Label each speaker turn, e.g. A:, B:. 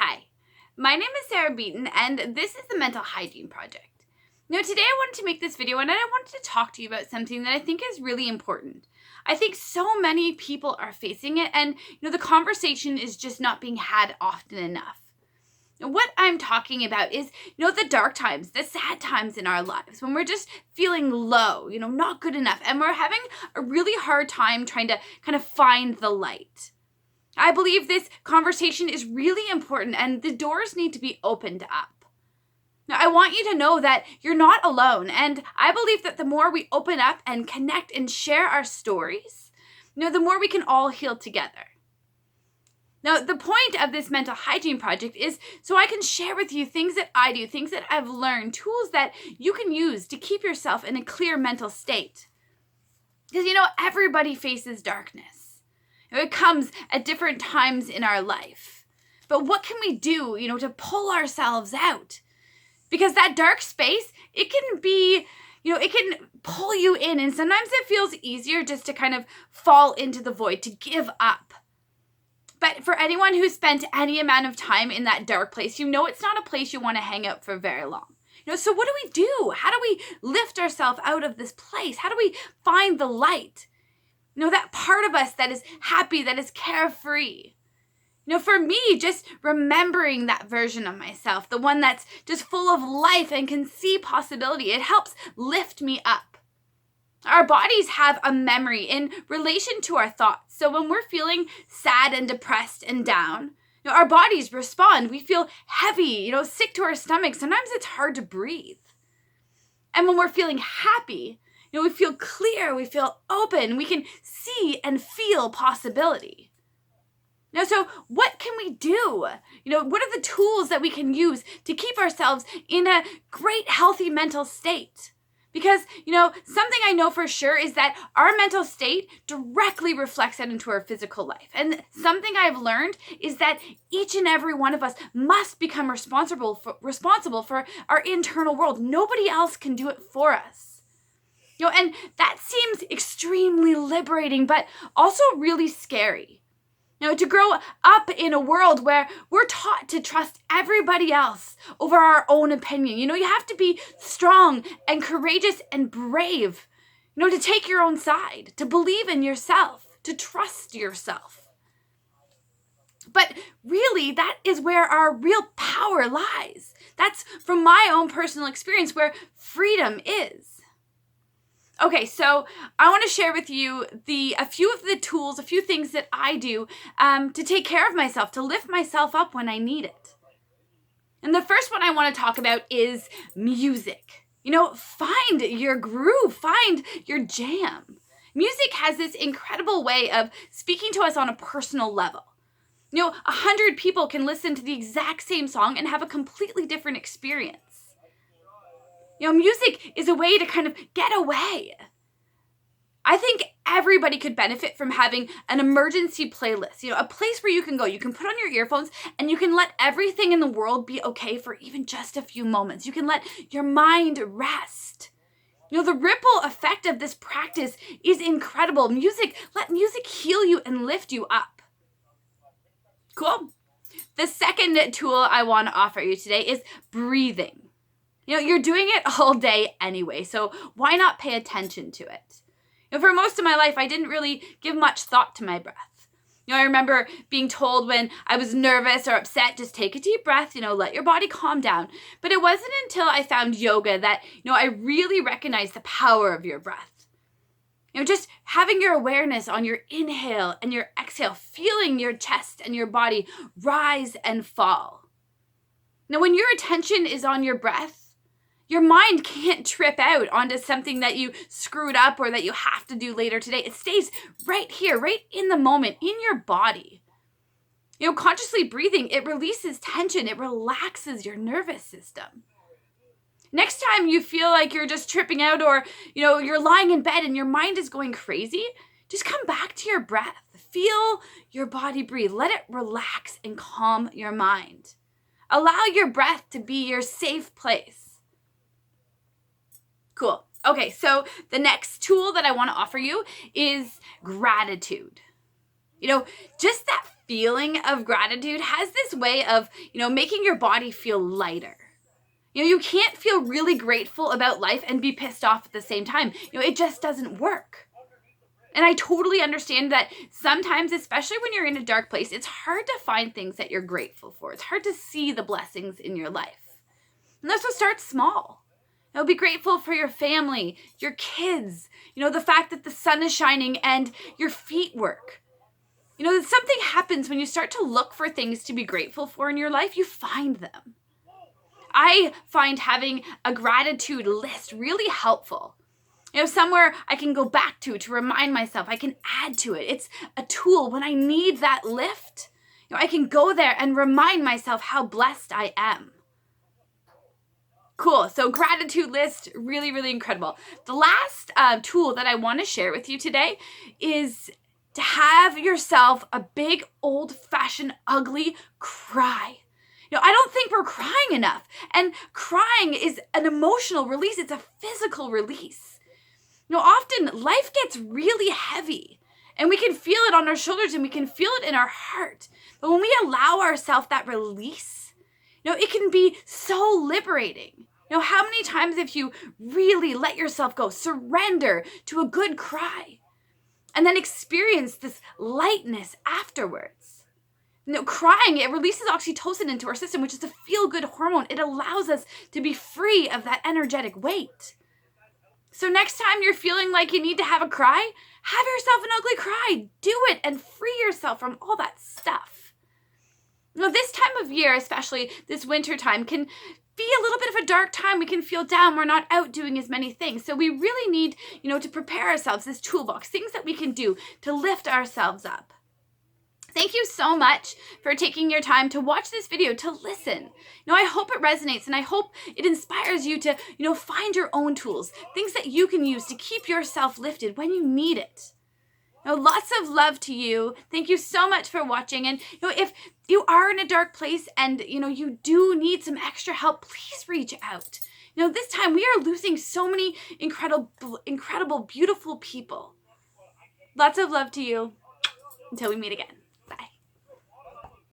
A: Hi, my name is Sarah Beaton, and this is the Mental Hygiene Project. Now, today I wanted to make this video and I wanted to talk to you about something that I think is really important. I think so many people are facing it, and the conversation is just not being had often enough. What I'm talking about is, the dark times, the sad times in our lives, when we're just feeling low, not good enough, and we're having a really hard time trying to kind of find the light. I believe this conversation is really important and the doors need to be opened up. Now, I want you to know that you're not alone, and I believe that the more we open up and connect and share our stories, the more we can all heal together. Now, the point of this mental hygiene project is so I can share with you things that I do, things that I've learned, tools that you can use to keep yourself in a clear mental state. Because, everybody faces darkness. It comes at different times in our life. But what can we do, to pull ourselves out? Because that dark space, it can be, it can pull you in. And sometimes it feels easier just to kind of fall into the void, to give up. But for anyone who's spent any amount of time in that dark place, it's not a place you want to hang out for very long. So what do we do? How do we lift ourselves out of this place? How do we find the light? That part of us that is happy, that is carefree. For me, just remembering that version of myself, the one that's just full of life and can see possibility, it helps lift me up. Our bodies have a memory in relation to our thoughts. So when we're feeling sad and depressed and down, our bodies respond. We feel heavy, sick to our stomach. Sometimes it's hard to breathe. And when we're feeling happy, we feel clear, we feel open, we can see and feel possibility. Now, so what can we do? What are the tools that we can use to keep ourselves in a great, healthy mental state? Because, something I know for sure is that our mental state directly reflects that into our physical life. And something I've learned is that each and every one of us must become responsible for our internal world. Nobody else can do it for us. And that seems extremely liberating, but also really scary. To grow up in a world where we're taught to trust everybody else over our own opinion. You have to be strong and courageous and brave, to take your own side, to believe in yourself, to trust yourself. But really, that is where our real power lies. That's from my own personal experience where freedom is. Okay, so I want to share with you a few of the tools, a few things that I do to take care of myself, to lift myself up when I need it. And the first one I want to talk about is music. Find your groove, find your jam. Music has this incredible way of speaking to us on a personal level. 100 people can listen to the exact same song and have a completely different experience. Music is a way to kind of get away. I think everybody could benefit from having an emergency playlist, a place where you can go. You can put on your earphones and you can let everything in the world be okay for even just a few moments. You can let your mind rest. The ripple effect of this practice is incredible. Let music heal you and lift you up. Cool. The second tool I want to offer you today is breathing. You're doing it all day anyway, so why not pay attention to it? For most of my life, I didn't really give much thought to my breath. I remember being told when I was nervous or upset, just take a deep breath, let your body calm down. But it wasn't until I found yoga that, I really recognized the power of your breath. Just having your awareness on your inhale and your exhale, feeling your chest and your body rise and fall. Now, when your attention is on your breath, your mind can't trip out onto something that you screwed up or that you have to do later today. It stays right here, right in the moment, in your body. Consciously breathing, it releases tension. It relaxes your nervous system. Next time you feel like you're just tripping out or, you're lying in bed and your mind is going crazy, just come back to your breath. Feel your body breathe. Let it relax and calm your mind. Allow your breath to be your safe place. Cool. Okay, so the next tool that I want to offer you is gratitude. Just that feeling of gratitude has this way of, making your body feel lighter. You can't feel really grateful about life and be pissed off at the same time. It just doesn't work. And I totally understand that sometimes, especially when you're in a dark place, it's hard to find things that you're grateful for. It's hard to see the blessings in your life. And that's what starts small. Be grateful for your family, your kids, the fact that the sun is shining and your feet work. Something happens when you start to look for things to be grateful for in your life, you find them. I find having a gratitude list really helpful. Somewhere I can go back to remind myself, I can add to it. It's a tool when I need that lift. I can go there and remind myself how blessed I am. Cool. So gratitude list, really, really incredible. The last tool that I want to share with you today is to have yourself a big, old-fashioned, ugly cry. I don't think we're crying enough. And crying is an emotional release. It's a physical release. Often life gets really heavy and we can feel it on our shoulders and we can feel it in our heart. But when we allow ourselves that release, it can be so liberating. How many times have you really let yourself go, surrender to a good cry, and then experience this lightness afterwards? Crying, it releases oxytocin into our system, which is a feel-good hormone. It allows us to be free of that energetic weight. So next time you're feeling like you need to have a cry, have yourself an ugly cry. Do it and free yourself from all that stuff. This time of year, especially this winter time, can be a little bit of a dark time. We can feel down. We're not out doing as many things. So we really need, to prepare ourselves, this toolbox, things that we can do to lift ourselves up. Thank you so much for taking your time to watch this video, to listen. I hope it resonates and I hope it inspires you to, find your own tools, things that you can use to keep yourself lifted when you need it. Lots of love to you. Thank you so much for watching. And, if you are in a dark place and, you do need some extra help, please reach out. This time we are losing so many incredible, beautiful people. Lots of love to you. Until we meet again.